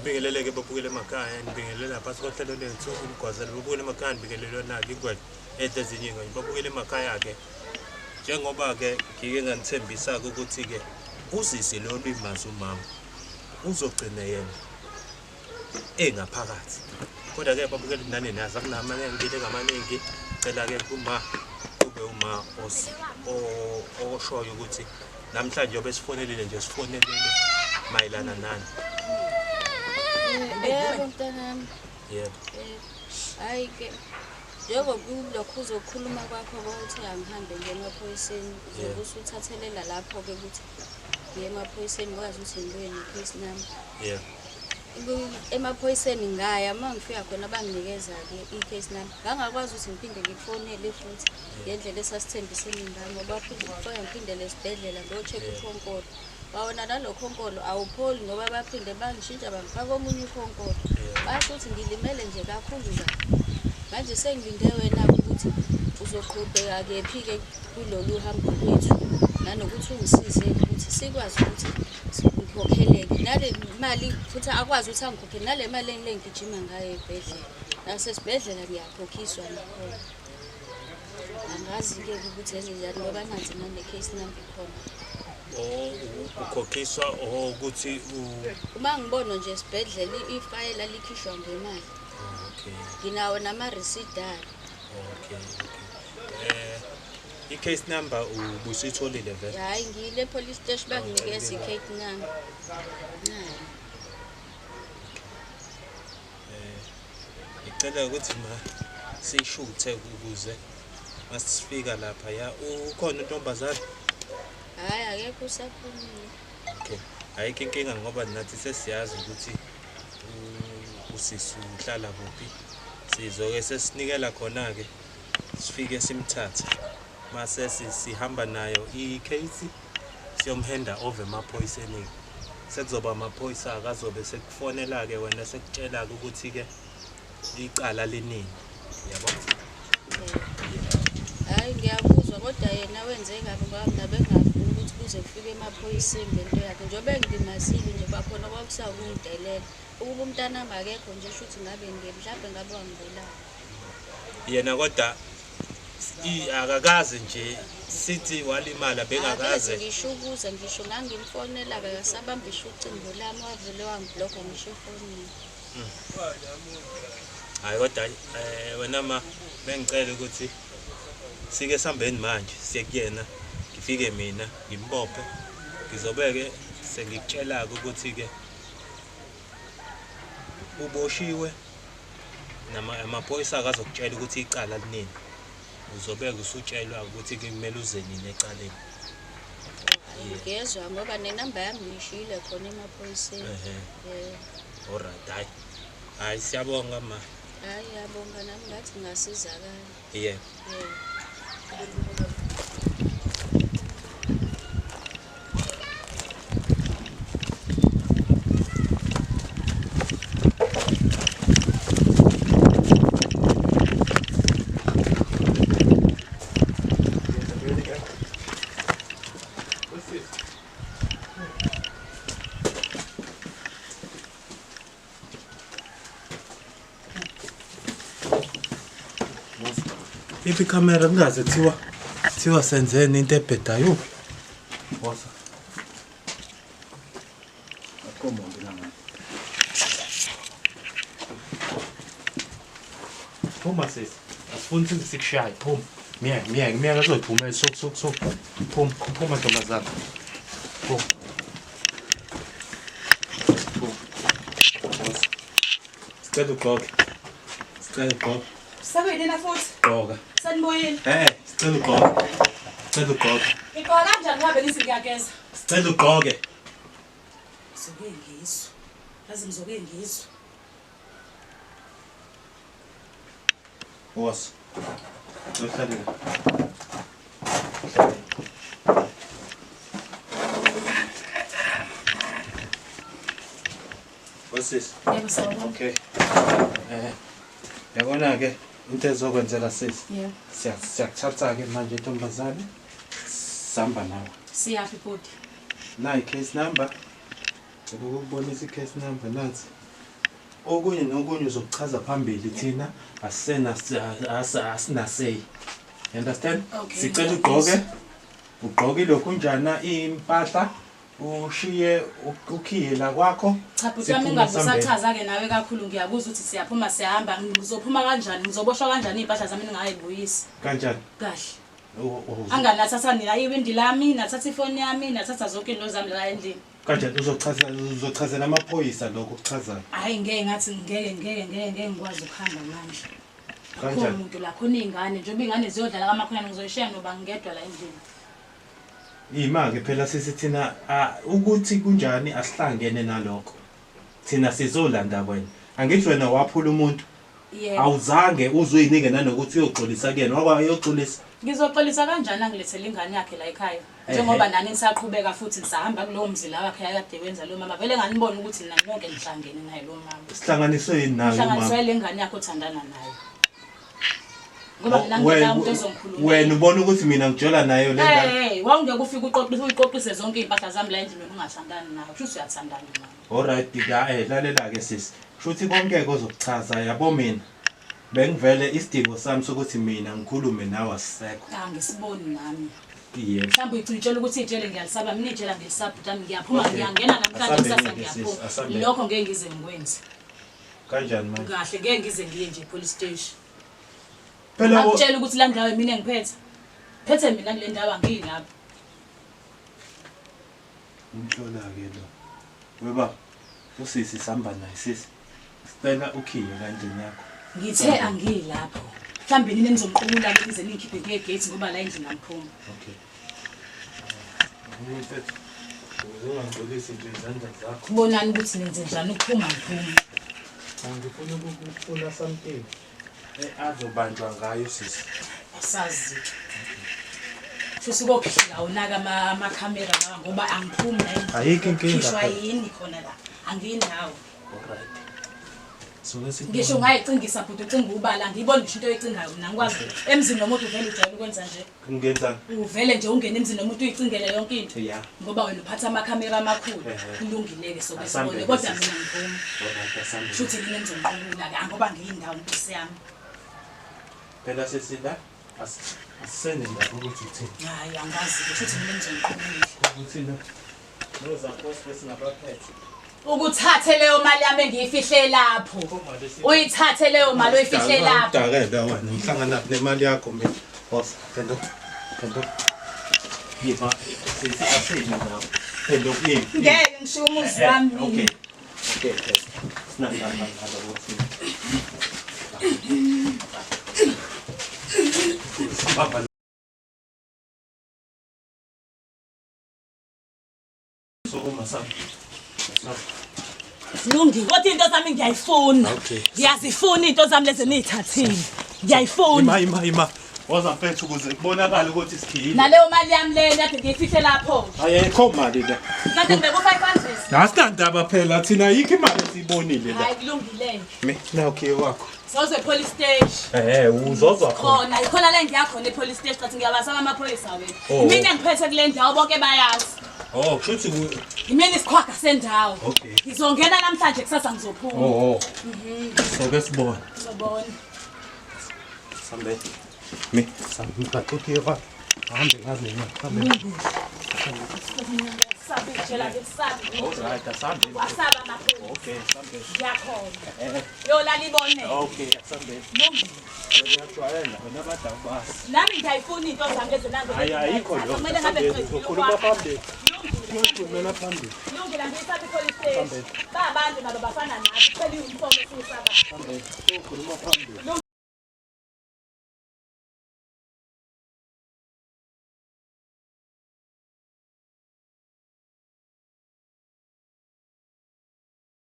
nibingeleleke babukele emakhaya nibingelela phasi kohlelo lethu umgwazelo babukele emakhaya nibingelelwe nake ingwele ezinye ngani babukele emakhaya ke njengoba ke ngike nganithembisa ukuthi ke uzisi lo lwimazi umama uzogcina yena engaphakathi kodwa ke babukele nani nazi akunamanenge ngamaningi cela ke kuma kube uma oshoyo ukuthi namhlanje yobe sifonelile nje sifonelele mayelana nani. Yebo mntanami. Yebo. Hayi ke njengoba kulokhu uzokhuluma kwakho ukuthi angihambe ngiye emaphoyiseni uzobe uthathelela lapho ke ukuthi ngiye emaphoyiseni ngikwazi ukuthi ngibuye ne-case number. Yebo. Emaphoyiseni ngaya mangifika khona banginikeza ke i-case number ngangakwazi ukuthi ngiphinde ngifonele futhi ngendlela esasithembisene ngami ngoba futhi ngiphindele esibhedlela ngo-check ukhonkolo bawona nalokho nkolo awupholi ngoba baphinde bangishintsha bangifaka omunye ukhonkolo basho ukuthi ngilimele nje kakhulu nje manje sengilinde wena ukuthi uzoqhubeka kephi ke kulolu hambo lwethu nanokuthi ungisize ukuthi sikwazi ukuthi ngikhokheleke nale mali futhi akwazi ukuthi angikhokhele nale mali engigijima ngayo ebhedlela nasesibhedlela ngiyakhokhiswa nakhona angazi ke ukuthi enzenjani ngoba manje manje case number ikhona ukhokhiswa ukuthi uma ngibona nje esibhedlela ifayela likhishwa ngemali. Okay. Nginawo nama receipt dala. Okay. I-case number ubusitholile vele? Hayi ngile police station banginikeza i-case number. Ngicela ukuthi sishuthe ukuze masifika lapha ya ukhona untombazana? Hayi akekho usaphumile. Okay. Ayikho inkinga ngoba nathi sesiyazi ukuthi usisi uhlala kuphi. Sizoke sesinikela khona ke sifike simthathe. Mase sihamba nayo i-case siyomhenda over emaphoyiseni. Sekuzoba amaphoyisa akazobe sekufonela ke wena sekutshela ukuthi ke icala linini. Yabo? Hayi ngiyakuzwa kodwa yena wenze kabi ngoba nabengafuni ukuthi kuze kufike emaphoyiseni lento yakhe njengoba ngilimazile nje bakhona kwakusakungidelela ukuba umntanami akekho nje shuthi ngabe mhlawumbe ngabe wangibulala yena kodwa akakaze nje sithi walimala bengakaze ngishukuza ngisho ngangimfonela akasabamba ishucingo lami wavele wangibloka ngisho efonini. Hayi kodwa wena ma bengicela ukuthi sike sihambeni manje siye kuyena ngifike mina ngimbophe ngizobeke sengikutshela ukuthi ke uboshiwe amaphoyisa akazokutshela ukuthi icala linini uzobeka usutshelwa ukuthi kumele uzeni necaleni. Ngiyezwa ngoba nenamba yami ngishile khona emaphoyiseni. Alright hayi siyabonga ma. Hayi yabonga nami ngathi ngasizakala. Yebo. Ipi kamera ngaze thiwa senzeni into ebhedayo. Wosa. Akoma ngilanga. Phuma sisi. Asifuni ukuthi sikushaye. Phuma. Miya kazoyiphumela sok. Phuma ntombazana. Phuma. Sicela ugqoke. Sabuyini futhi? Gqoka. Sanibuyile. Sicela ugqoke. Ngigqoka kanjani ngabe nisi ngiyageza? Sicela ugqoke. Soke ngizwe. Yazi ngizoke ngizwe. Wosa. Uhlale. What's this? Yebo sawubona. Okay. Yabona ke into ezokwenzeka sisi. Yebo. Siyakuthatha ke manje intombazane. Sihamba nawe. Siyaphi bodi? Na i-case number. Ukubonisa i-case number nathi. okunye nokunye uzokuchaza phambili thina asinasay. You understand? Okay. Sicela ugqoke lokhu njana impahla ushiye ukhiye la kwakho. Cha bhuti wami ngabusachaza ke nawe kakhulu ngiyakuzwa ukuthi siyaphuma siyahamba ngizophuma kanjani ngizoboshwa kanjani impahla zami ningayibuyisi. Kanjani? Kahle. Anganathatha nina iwindi lami nathatha ifoni yami nathatha zonke into zami la endlini. Kanjani uzochazela amaphoyisa lokho ukuchazayo? Hayi ngeke ngathi ngeke ngikwazi ukuhamba manje. Kanjani? Akho umuntu la khona izingane njengoba izingane ziyodlala kamakhona ngizoyishiya noba ngedwa la endlini. Ima-ke phela sisithina ukuthi kunjani asihlangene nalokho. Thina sizolanda wena. Angithi wena waphula umuntu. Yebo. Awuzange uzoyinike nanokuthi uyoxolisa kuyena. Wayoxolisa. Ngizoxolisa kanjani angilethele ingane yakhe la ekhaya. Njengoba nani nisaqhubeka futhi nisahamba kulowo mzila wakhe akade wenza lo mama. Vele nganibona ukuthi nina nonke nihlangene naye lo mama. Sihlanganiswe yini naye umama? Hlanganiswe le ngane yakhe othandana naye. Ngoba mina ngina umuntu ozongikhuluma. Wena ubona ukuthi mina ngijela nayo le ngane. Wawungeke ufike uyiqoqise zonke impahla zami la endlini ungathandani nayo. Kusho uyathandana nayo. Alright lalela ke sisi. Shuthi konke ozokuchaza yabo mina. Bengivele isidingo sami sokuthi mina ngikhulume nawe asisekho. Ngisiboni nami. Yebo. Mhlawumbe uyicitshela ukuthi ijele ngiyalisaba mina ijela ngilisaba utami ngiyaphuma ngiyangena namhlanje kusasa ngiyaphuma. Lokho ngeke ngize ngikwenze. Kanjani manje? Kahle ngeke ngize ngiye nje police station. Phela Akutshela ukuthi la ndawo mina ngiphethe. Phethe mina kule ndawo angilapha. Umhlola ke lo. Weba usisi sihamba naye sisi. Sicela ukhiye kanjeni yakho. Ngithe angilapho. Mhlambe nini nizomqulula benize ningikhiphe ngegate ngoba la endlini ngiphuma. Okay. Ngimfethu. Uzongangcolisi nje izandla zakho. Kubonani ukuthi nenze njani ukuphuma ngiphuma. Angifuna ukufuna something. Azobanjwa ngayo sisi. Asazi. Futhi kophila awunaka amakhamera lawa ngoba angiphumi la endlini. Ayikho inkinga. Khishwa yini khona la? Anginawo. Alright. So let's Ngisho ngayicingisa futhi ucinga ubala ngiyibona ngisho into oyicingayo mina ngikwazi emzini nomuntu uvele ujayele ukwenza nje. Ngenzani? Uvele nje ungena emzini nomuntu uyicingele yonke into. Yeah. Ngoba wena uphatha amakhamera amakhulu kulungileke sobesibone kodwa mina ngiphuma. Alright, asambe. Futhi mina ngizomqulula ke ngoba ngiyindawo Nkosi yami. Phela sesila asisene ndaba ukuthi uthini. Hayi angazi ke futhi mina ngizomqulula. Ukuthi lo nozaphost besingabaphethe. Ukuthathe leyo mali yami engiyifihle lapho. Uyithathe leyo mali oyifihle lapho. Udakela wena umhlangana nemali yakho mina. Boss, pendo. Yiba sesasini nawe. Pendo yini? Ngeke ngisho umuzi wami mina. Okay. Sinanda ukuthi. Baba Sokuma sami. Lungi, kodwa into zami ngiyayifuna. Okay. Ngiyazifuna into zami lezi nizithathile. Ngiyayifuna. Ima. Waza mfethu ukuze kubonakala ukuthi sikhiyile. Naleyo mali yami le kade ngiyifihle lapho. Ayikho mali la. Kade ngibeka u500. Asinandaba phela thina ayikho imali esiyibonile la. Hayi kulungile. Mina okay wakho. Soze police station. Uzozwa khona. Khona ikhona la ngiyakhona epolice station ngathi ngiyabasaba amaphoyisa wethu. Oh. Mina ngiphethe kule ndawo bonke bayazi. Oh, kushuthi Imini isikhwaga sendawo. Okay. Ngizongena namhlanje kusasa ngizophuma. So besibona. Ngizobona. Sambe. Mi ngaqothi yeka. Hambe ngazi imali. Hambe. Sabi tshela ngisabi. Alright, asambe. Wasaba mapho. Okay, sambe. Ngiyakhona. Yo la libone. Okay, asambe. Lungi. Uyajwayela wena badala basi. Nami ngiyayifuna into zami ezinanzo. Hayi ayikho lo. Kumele ngabe Ukhuluma phambili. Lungi. Ukhuluma phambili. Lungi la ngisabi police station. Ba abantu nabo bafana nathi. Cela uniform esiyisaba. Ukhuluma phambili.